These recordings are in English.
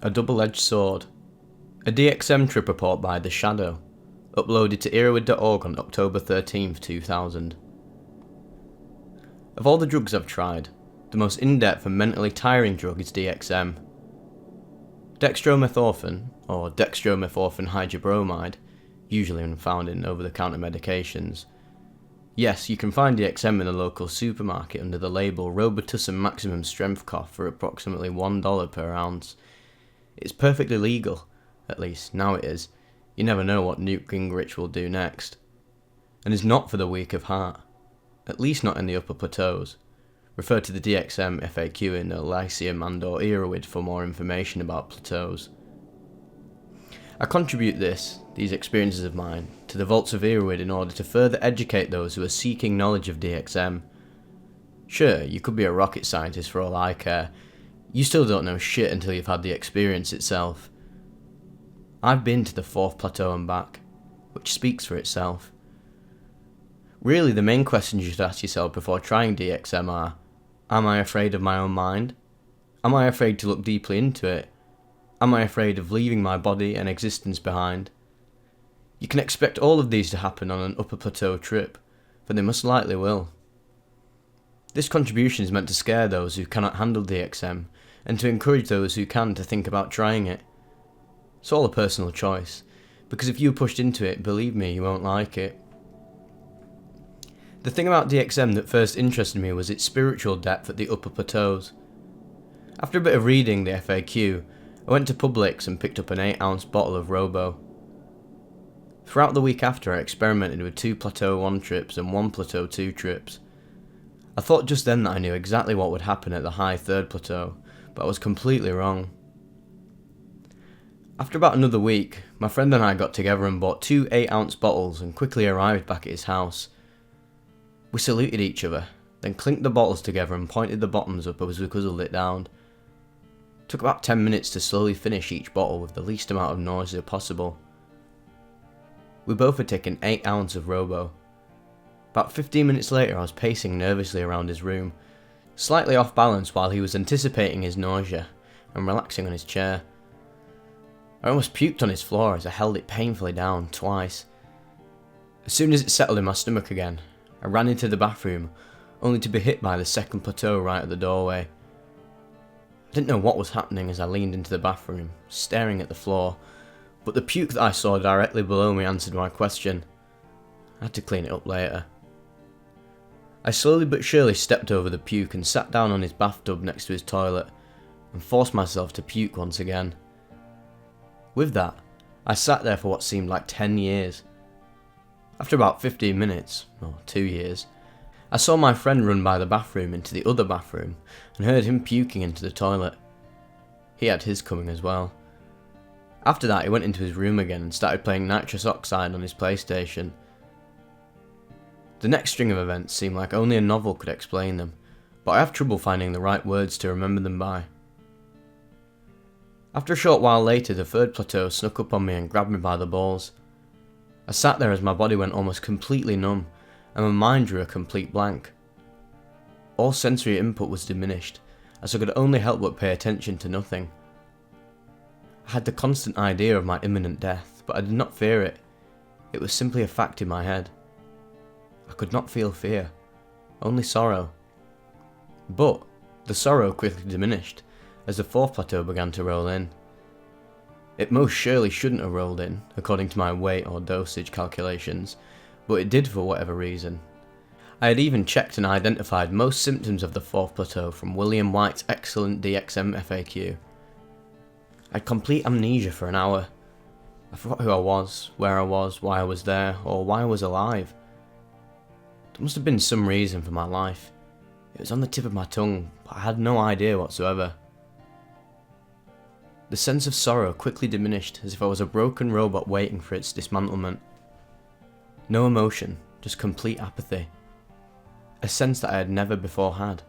A double-edged sword. A DXM trip report by The Shadow, uploaded to earwid.org on October 13th, 2000. Of all the drugs I've tried, the most in-depth and mentally tiring drug is DXM. Dextromethorphan, or dextromethorphan hydrobromide, usually found in over-the-counter medications. Yes, you can find DXM in a local supermarket under the label Robitussin Maximum Strength Cough for approximately $1 per ounce. It's perfectly legal, at least now it is. You never know what Newt Gingrich will do next. And is not for the weak of heart, at least not in the upper plateaus. Refer to the DXM FAQ in the Lyceum and or Earwid for more information about plateaus. I contribute these experiences of mine, to the vaults of Earwid in order to further educate those who are seeking knowledge of DXM. Sure, you could be a rocket scientist for all I care. You still don't know shit until you've had the experience itself. I've been to the 4th plateau and back, which speaks for itself. Really, the main questions you should ask yourself before trying DXM are, am I afraid of my own mind? Am I afraid to look deeply into it? Am I afraid of leaving my body and existence behind? You can expect all of these to happen on an upper plateau trip, for they most likely will. This contribution is meant to scare those who cannot handle DXM, and to encourage those who can to think about trying it. It's all a personal choice, because if you pushed into it, believe me, you won't like it. The thing about DXM that first interested me was its spiritual depth at the upper plateaus. After a bit of reading the FAQ, I went to Publix and picked up an 8-ounce bottle of Robo. Throughout the week after, I experimented with 2 Plateau 1 trips and 1 Plateau 2 trips. I thought just then that I knew exactly what would happen at the high 3rd plateau, but I was completely wrong. After about another week, my friend and I got together and bought 2 8-ounce bottles and quickly arrived back at his house. We saluted each other, then clinked the bottles together and pointed the bottoms up as we guzzled it down. It took about 10 minutes to slowly finish each bottle with the least amount of nausea possible. We both had taken 8 ounces of Robo. About 15 minutes later, I was pacing nervously around his room, slightly off balance while he was anticipating his nausea and relaxing on his chair. I almost puked on his floor as I held it painfully down twice. As soon as it settled in my stomach again, I ran into the bathroom, only to be hit by the 2nd plateau right at the doorway. I didn't know what was happening as I leaned into the bathroom, staring at the floor, but the puke that I saw directly below me answered my question. I had to clean it up later. I slowly but surely stepped over the puke and sat down on his bathtub next to his toilet, and forced myself to puke once again. With that, I sat there for what seemed like 10 years. After about 15 minutes, or 2 years, I saw my friend run by the bathroom into the other bathroom and heard him puking into the toilet. He had his coming as well. After that, he went into his room again and started playing nitrous oxide on his PlayStation. The next string of events seemed like only a novel could explain them, but I have trouble finding the right words to remember them by. After a short while later, the 3rd plateau snuck up on me and grabbed me by the balls. I sat there as my body went almost completely numb, and my mind drew a complete blank. All sensory input was diminished, as I could only help but pay attention to nothing. I had the constant idea of my imminent death, but I did not fear it. It was simply a fact in my head. I could not feel fear, only sorrow. But the sorrow quickly diminished as the 4th plateau began to roll in. It most surely shouldn't have rolled in, according to my weight or dosage calculations, but it did for whatever reason. I had even checked and identified most symptoms of the 4th plateau from William White's excellent DXM FAQ. I had complete amnesia for an hour. I forgot who I was, where I was, why I was there, or why I was alive. There must have been some reason for my life. It was on the tip of my tongue, but I had no idea whatsoever. The sense of sorrow quickly diminished as if I was a broken robot waiting for its dismantlement. No emotion, just complete apathy. A sense that I had never before had.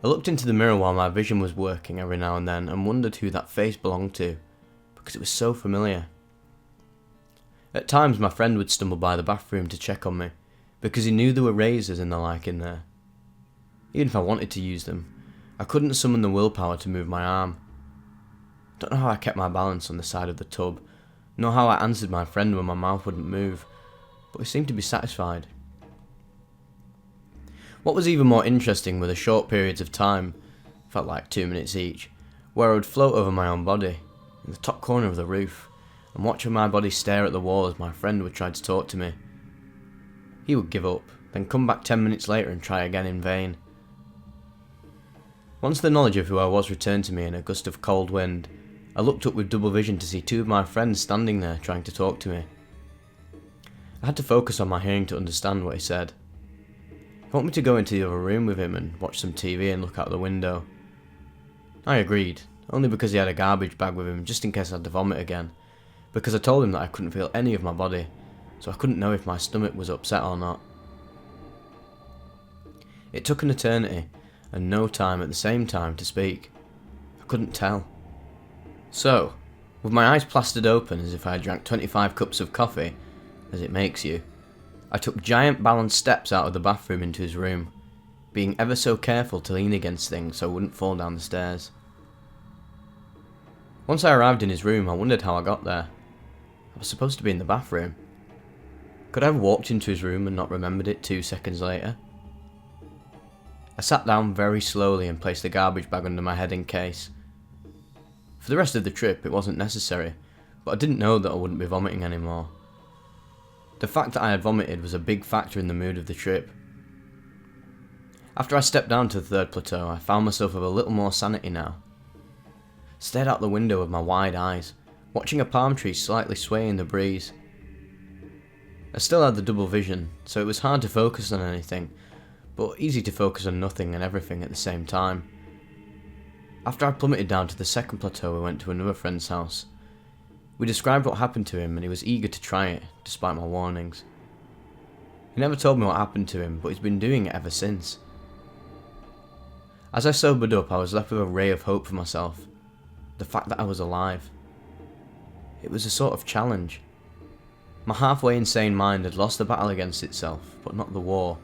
I looked into the mirror while my vision was working every now and then and wondered who that face belonged to, because it was so familiar. At times my friend would stumble by the bathroom to check on me, because he knew there were razors and the like in there. Even if I wanted to use them, I couldn't summon the willpower to move my arm. Don't know how I kept my balance on the side of the tub, nor how I answered my friend when my mouth wouldn't move, but he seemed to be satisfied. What was even more interesting were the short periods of time, felt like 2 minutes each, where I would float over my own body, in the top corner of the roof, and watching my body stare at the wall as my friend would try to talk to me. He would give up, then come back 10 minutes later and try again in vain. Once the knowledge of who I was returned to me in a gust of cold wind, I looked up with double vision to see two of my friends standing there trying to talk to me. I had to focus on my hearing to understand what he said. He wanted me to go into the other room with him and watch some TV and look out the window. I agreed, only because he had a garbage bag with him just in case I had to vomit again, because I told him that I couldn't feel any of my body, so I couldn't know if my stomach was upset or not. It took an eternity, and no time at the same time to speak. I couldn't tell. So, with my eyes plastered open as if I had drank 25 cups of coffee, as it makes you, I took giant balanced steps out of the bathroom into his room, being ever so careful to lean against things so I wouldn't fall down the stairs. Once I arrived in his room, I wondered how I got there. I was supposed to be in the bathroom. Could I have walked into his room and not remembered it 2 seconds later? I sat down very slowly and placed the garbage bag under my head in case. For the rest of the trip it wasn't necessary, but I didn't know that I wouldn't be vomiting anymore. The fact that I had vomited was a big factor in the mood of the trip. After I stepped down to the third plateau, I found myself with a little more sanity now. Stared out the window with my wide eyes, watching a palm tree slightly sway in the breeze. I still had the double vision, so it was hard to focus on anything, but easy to focus on nothing and everything at the same time. After I plummeted down to the second plateau, we went to another friend's house. We described what happened to him and he was eager to try it, despite my warnings. He never told me what happened to him, but he's been doing it ever since. As I sobered up, I was left with a ray of hope for myself. The fact that I was alive. It was a sort of challenge. My halfway insane mind had lost the battle against itself, but not the war.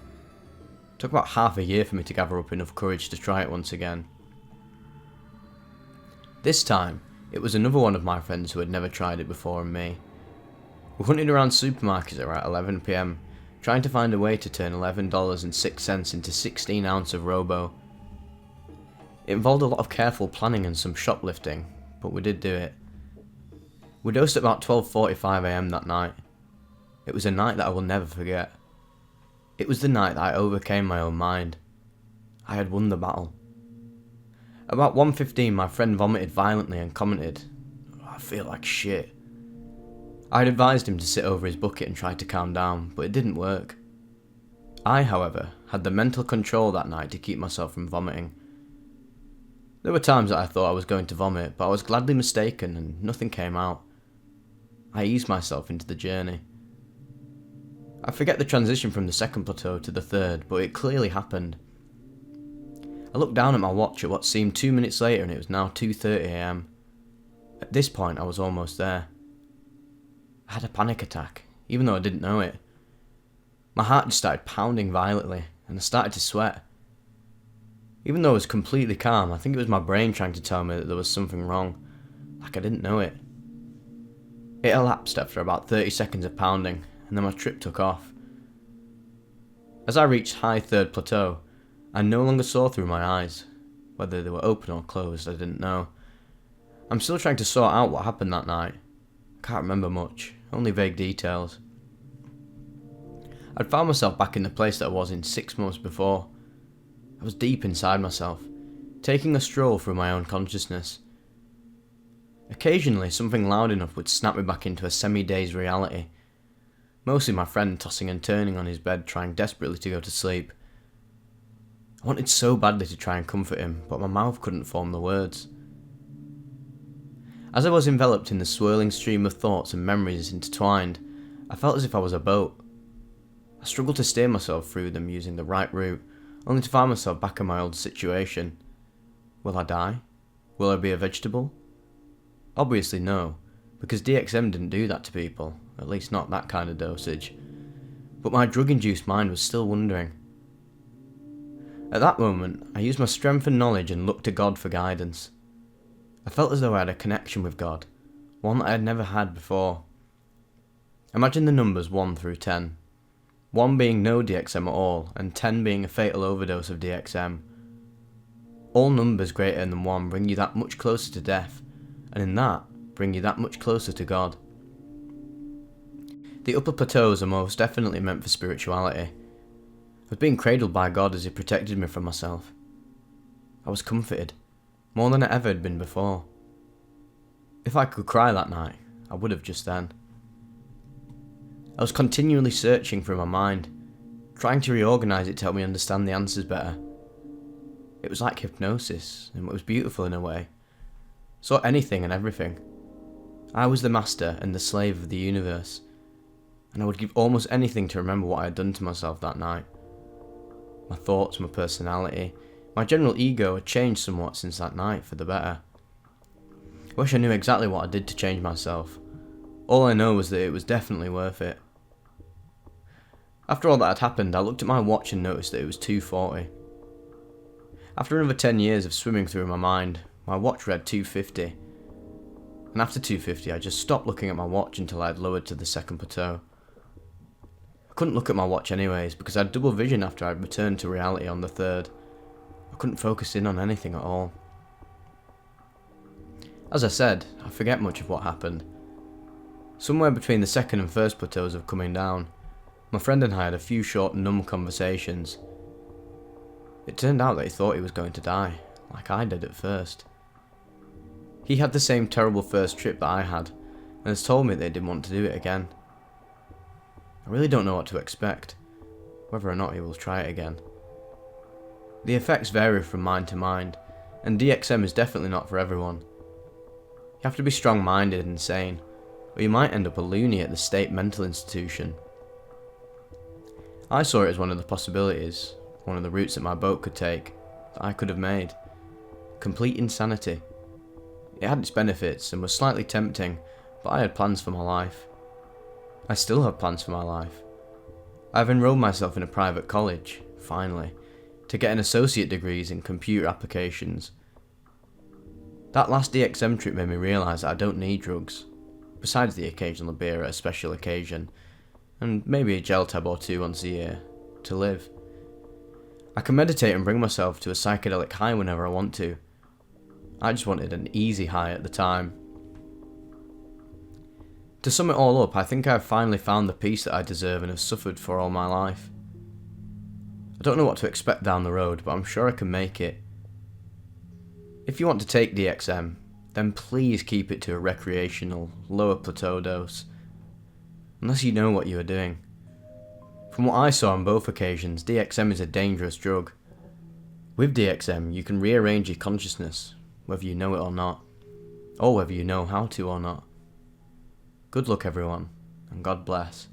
It took about half a year for me to gather up enough courage to try it once again. This time, it was another one of my friends who had never tried it before and me. We hunted around supermarkets around 11 PM, trying to find a way to turn $11.06 into 16 ounce of Robo. It involved a lot of careful planning and some shoplifting, but we did do it. We dosed at about 12:45 AM that night. It was a night that I will never forget. It was the night that I overcame my own mind. I had won the battle. About 1:15 my friend vomited violently and commented, "I feel like shit." I had advised him to sit over his bucket and try to calm down, but it didn't work. I, however, had the mental control that night to keep myself from vomiting. There were times that I thought I was going to vomit, but I was gladly mistaken and nothing came out. I eased myself into the journey. I forget the transition from the second plateau to the third, but it clearly happened. I looked down at my watch at what seemed 2 minutes later and it was now 2:30 AM. At this point I was almost there. I had a panic attack, even though I didn't know it. My heart just started pounding violently and I started to sweat. Even though I was completely calm, I think it was my brain trying to tell me that there was something wrong, like I didn't know it. It elapsed after about 30 seconds of pounding, and then my trip took off. As I reached high third plateau, I no longer saw through my eyes. Whether they were open or closed, I didn't know. I'm still trying to sort out what happened that night. I can't remember much, only vague details. I'd found myself back in the place that I was in 6 months before. I was deep inside myself, taking a stroll through my own consciousness. Occasionally, something loud enough would snap me back into a semi-dazed reality. Mostly my friend tossing and turning on his bed, trying desperately to go to sleep. I wanted so badly to try and comfort him, but my mouth couldn't form the words. As I was enveloped in the swirling stream of thoughts and memories intertwined, I felt as if I was a boat. I struggled to steer myself through them using the right route, only to find myself back in my old situation. Will I die? Will I be a vegetable? Obviously no, because DXM didn't do that to people, at least not that kind of dosage. But my drug-induced mind was still wondering. At that moment, I used my strength and knowledge and looked to God for guidance. I felt as though I had a connection with God, one that I had never had before. Imagine the numbers 1 through 10. 1 being no DXM at all, and 10 being a fatal overdose of DXM. All numbers greater than 1 bring you that much closer to death, and in that, bring you that much closer to God. The upper plateaus are most definitely meant for spirituality. I was being cradled by God as He protected me from myself. I was comforted, more than I ever had been before. If I could cry that night, I would have just then. I was continually searching through my mind, trying to reorganise it to help me understand the answers better. It was like hypnosis, and it was beautiful in a way. Saw anything and everything. I was the master and the slave of the universe, and I would give almost anything to remember what I had done to myself that night. My thoughts, my personality, my general ego had changed somewhat since that night for the better. I wish I knew exactly what I did to change myself. All I know was that it was definitely worth it. After all that had happened, I looked at my watch and noticed that it was 2:40. After another 10 years of swimming through my mind, my watch read 2:50. And after 2:50, I just stopped looking at my watch until I had lowered to the second plateau. I couldn't look at my watch anyways, because I had double vision after I had returned to reality on the third. I couldn't focus in on anything at all. As I said, I forget much of what happened. Somewhere between the second and first plateaus of coming down, my friend and I had a few short, numb conversations. It turned out that he thought he was going to die, like I did at first. He had the same terrible first trip that I had, and has told me that he didn't want to do it again. I really don't know what to expect, whether or not he will try it again. The effects vary from mind to mind, and DXM is definitely not for everyone. You have to be strong-minded and sane, or you might end up a loony at the state mental institution. I saw it as one of the possibilities, one of the routes that my boat could take, that I could have made. Complete insanity. It had its benefits and was slightly tempting, but I had plans for my life. I still have plans for my life. I have enrolled myself in a private college, finally, to get an associate degrees in computer applications. That last DXM trip made me realise that I don't need drugs, besides the occasional beer at a special occasion, and maybe a gel tab or two once a year, to live. I can meditate and bring myself to a psychedelic high whenever I want to. I just wanted an easy high at the time. To sum it all up, I think I have finally found the peace that I deserve and have suffered for all my life. I don't know what to expect down the road, but I'm sure I can make it. If you want to take DXM, then please keep it to a recreational, lower plateau dose, unless you know what you are doing. From what I saw on both occasions, DXM is a dangerous drug. With DXM, you can rearrange your consciousness, whether you know it or not, or whether you know how to or not. Good luck everyone, and God bless.